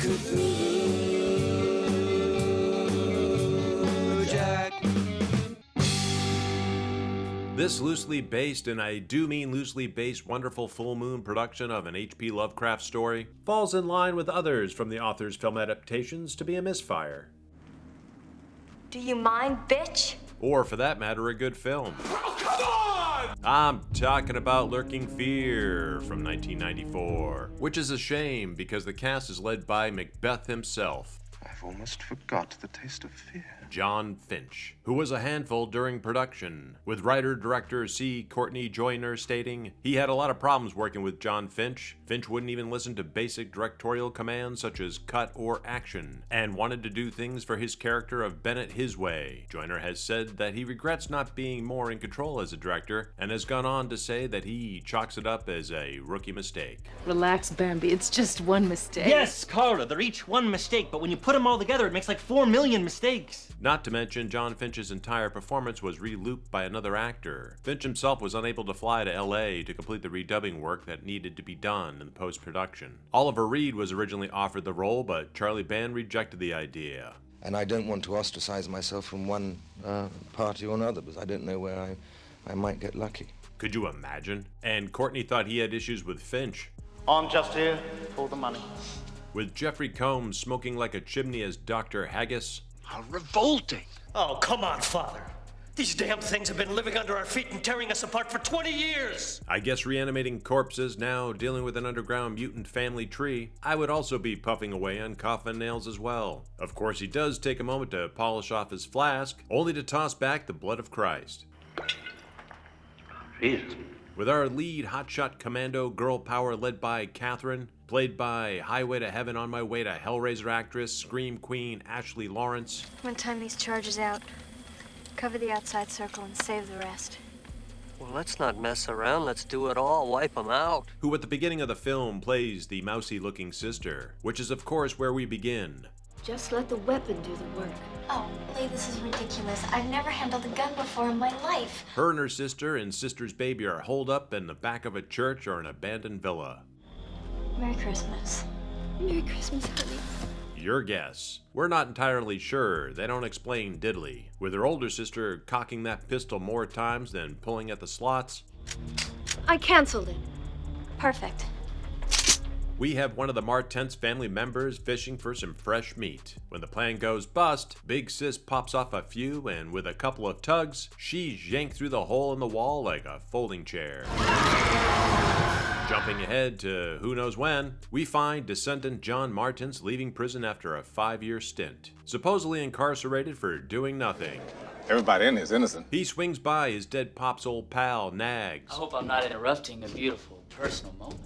Cthulhu Jack. This loosely based, and I do mean loosely based, wonderful full moon production of an H.P. Lovecraft story falls in line with others from the author's film adaptations to be a misfire. Do you mind, bitch? Or, for that matter, a good film. Oh, come on! I'm talking about Lurking Fear from 1994, which is a shame because the cast is led by Macbeth himself, I've almost forgot the taste of fear. John Finch, who was a handful during production, with writer-director C. Courtney Joyner stating he had a lot of problems working with John Finch. Finch wouldn't even listen to basic directorial commands such as cut or action, and wanted to do things for his character of Bennett his way. Joyner has said that he regrets not being more in control as a director, and has gone on to say that he chalks it up as a rookie mistake. Relax, Bambi, it's just one mistake. Yes, Carla, they're each one mistake, but when you put them all together, it makes like 4 million mistakes. Not to mention, John Finch's entire performance was re-looped by another actor. Finch himself was unable to fly to LA to complete the redubbing work that needed to be done in post-production. Oliver Reed was originally offered the role, but Charlie Band rejected the idea. And I don't want to ostracize myself from one party or another, because I don't know where I might get lucky. Could you imagine? And Courtney thought he had issues with Finch. I'm just here for the money. With Jeffrey Combs smoking like a chimney as Dr. Haggis. How revolting! Oh, come on, Father. These damn things have been living under our feet and tearing us apart for 20 years! I guess reanimating corpses, now dealing with an underground mutant family tree. I would also be puffing away on coffin nails as well. Of course, he does take a moment to polish off his flask, only to toss back the blood of Christ. Jesus. With our lead hotshot commando girl power led by Catherine, played by Highway to Heaven on My Way to Hellraiser actress, Scream Queen Ashley Laurence. I'm gonna time these charges out. Cover the outside circle and save the rest. Well, let's not mess around. Let's do it all. Wipe them out. Who at the beginning of the film plays the mousy-looking sister, which is of course where we begin. Just let the weapon do the work. Oh, Lee, this is ridiculous. I've never handled a gun before in my life. Her and her sister and sister's baby are holed up in the back of a church or an abandoned villa. Merry Christmas. Merry Christmas, honey. Your guess. We're not entirely sure. They don't explain diddly. With her older sister cocking that pistol more times than pulling at the slots. I canceled it. Perfect. We have one of the Martens family members fishing for some fresh meat. When the plan goes bust, Big Sis pops off a few, and with a couple of tugs, she's yanked through the hole in the wall like a folding chair. Jumping ahead to who knows when, we find descendant John Martens leaving prison after a 5-year stint, supposedly incarcerated for doing nothing. Everybody in here is innocent. He swings by his dead pop's old pal, Nags. I hope I'm not interrupting a beautiful personal moment.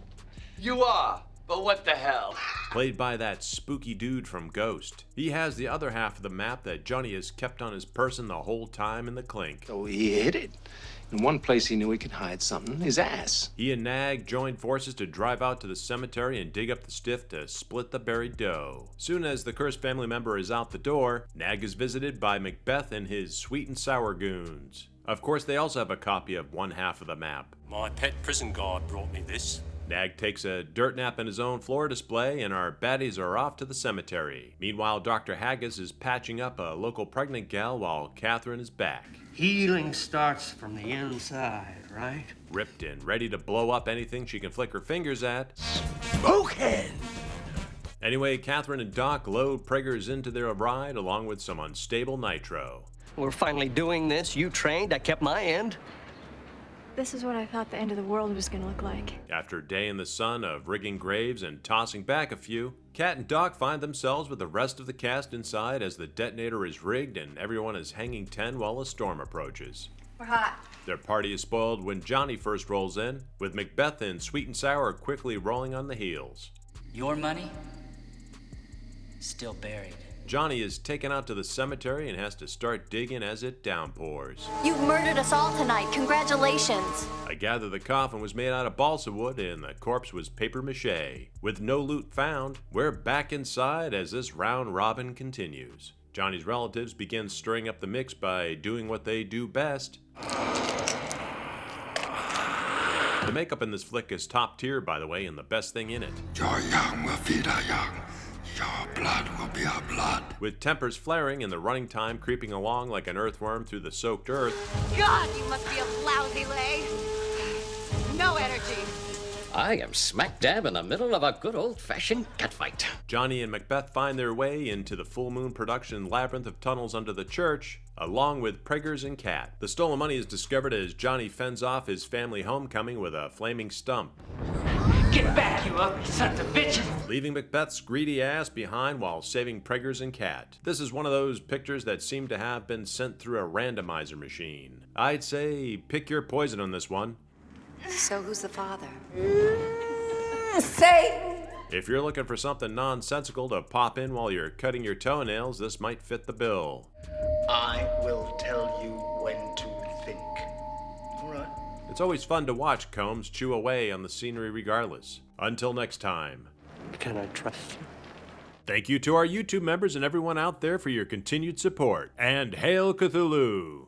You are, but what the hell? Played by that spooky dude from Ghost. He has the other half of the map that Johnny has kept on his person the whole time in the clink. So he hid it. In one place he knew he could hide something, his ass. He and Nag joined forces to drive out to the cemetery and dig up the stiff to split the buried dough. Soon as the cursed family member is out the door, Nag is visited by Macbeth and his sweet and sour goons. Of course, they also have a copy of one half of the map. My pet prison guard brought me this. Nag takes a dirt nap in his own floor display, and our baddies are off to the cemetery. Meanwhile, Dr. Haggis is patching up a local pregnant gal while Catherine is back. Healing starts from the inside, right? Ripped and ready to blow up anything she can flick her fingers at. Smokehead! Anyway, Catherine and Doc load Praggers into their ride along with some unstable nitro. We're finally doing this. You trained, I kept my end. This is what I thought the end of the world was gonna look like. After a day in the sun of rigging graves and tossing back a few, Cat and Doc find themselves with the rest of the cast inside as the detonator is rigged and everyone is hanging 10 while a storm approaches. We're hot. Their party is spoiled when Johnny first rolls in, with Macbeth and Sweet and Sour quickly rolling on the heels. Your money? Still buried. Johnny is taken out to the cemetery and has to start digging as it downpours. You've murdered us all tonight. Congratulations. I gather the coffin was made out of balsa wood and the corpse was paper mache. With no loot found, we're back inside as this round robin continues. Johnny's relatives begin stirring up the mix by doing what they do best. The makeup in this flick is top tier, by the way, and the best thing in it. Your blood will be our blood. With tempers flaring and the running time creeping along like an earthworm through the soaked earth. God, you must be a lousy lay. No energy. I am smack dab in the middle of a good old-fashioned catfight. Johnny and Macbeth find their way into the full moon production labyrinth of tunnels under the church, along with Preggers and Cat. The stolen money is discovered as Johnny fends off his family homecoming with a flaming stump. Get back, you ugly sons of bitches! Leaving Macbeth's greedy ass behind while saving Preggers and Cat. This is one of those pictures that seem to have been sent through a randomizer machine. I'd say pick your poison on this one. So who's the father? Satan! If you're looking for something nonsensical to pop in while you're cutting your toenails, this might fit the bill. I will tell you when to think. All right. It's always fun to watch Combs chew away on the scenery regardless. Until next time. Can I trust you? Thank you to our YouTube members and everyone out there for your continued support. And Hail Cthulhu!